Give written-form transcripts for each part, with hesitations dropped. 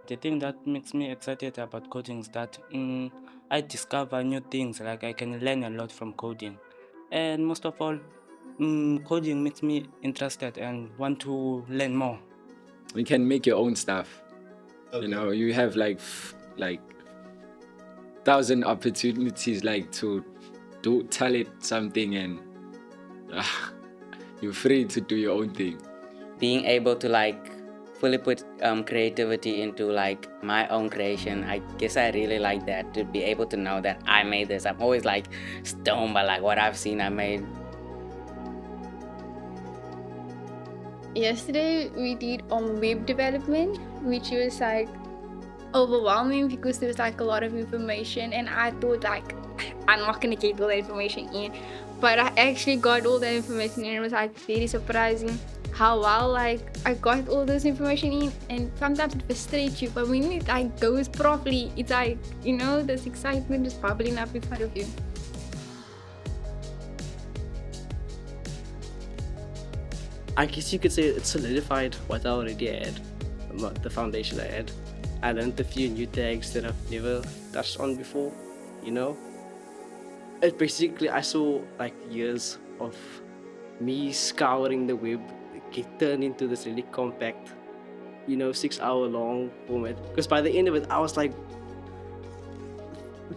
The thing that makes me excited about coding is that I discover new things, like I can learn a lot from coding. And most of all, coding makes me interested and want to learn more. You can make your own stuff. You have like 1,000 opportunities like to do tell it something, and you're free to do your own thing. Being able to like fully put creativity into like my own creation, I guess I really like that, to be able to know that I made this. I'm always like stoned by like what I've seen I made. Yesterday we did web development, which was like overwhelming because there was like a lot of information, and I thought like I'm not gonna get all the information in, but I actually got all the information in. It was like very surprising how well like I got all this information in, and sometimes it frustrates you, but when it like goes properly, it's like, this excitement is bubbling up in front of you. I guess you could say it solidified what I already had, the foundation I had. I learned a few new tags that I've never touched on before, It basically, I saw like years of me scouring the web get turned into this really compact, 6-hour long format. Because by the end of it, I was like,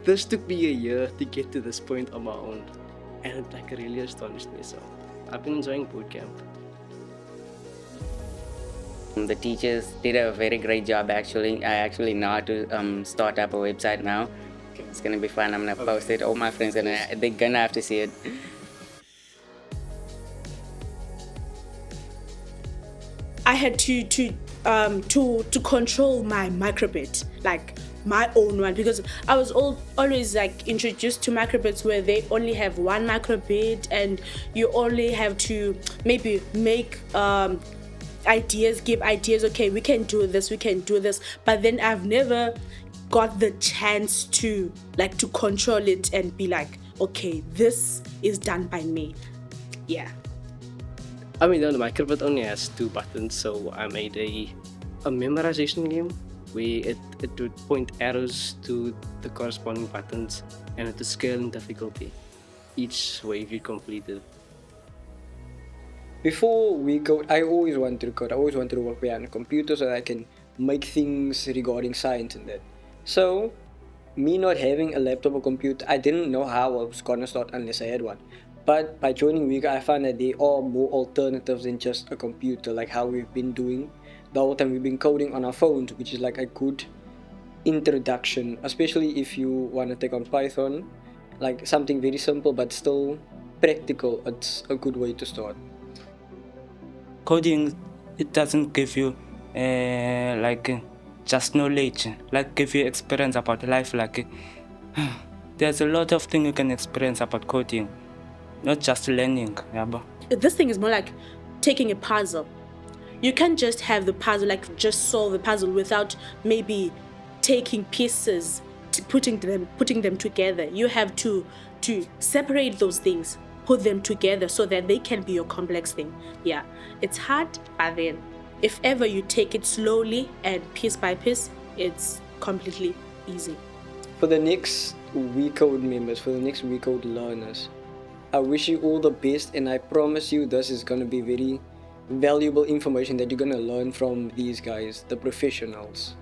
this took me a year to get to this point on my own. And it like really astonished me. So I've been enjoying Bootcamp. The teachers did a very great job actually. I actually know how to start up a website now. It's gonna be fun. I'm gonna post it. All my friends they're gonna have to see it. I had to control my microbit, like my own one, because I was always like introduced to microbits where they only have one microbit and you only have to maybe make give ideas, okay, we can do this, but then I've never got the chance to control it and be like, okay, this is done by me. Yeah. I mean, the microbit only has 2 buttons, so I made a memorization game where it would point arrows to the corresponding buttons and it would scale in difficulty each wave you completed. Before we code, I always wanted to code. I always wanted to work behind a computer so that I can make things regarding science and that. So, me not having a laptop or computer, I didn't know how I was gonna start unless I had one. But by joining WeCode, I found that there are more alternatives than just a computer, like how we've been doing the whole time. We've been coding on our phones, which is like a good introduction, especially if you want to take on Python, like something very simple but still practical. It's a good way to start. Coding, it doesn't give you just knowledge, like give you experience about life. There's a lot of things you can experience about coding, not just learning. This thing is more like taking a puzzle. You can't just have the puzzle, like just solve the puzzle without maybe taking pieces, putting them together. You have to separate those things, put them together so that they can be your complex thing. Yeah, it's hard, but then if ever you take it slowly and piece by piece, it's completely easy. For the next WeCode members, for the next WeCode learners, I wish you all the best, and I promise you this is going to be very valuable information that you're going to learn from these guys, the professionals.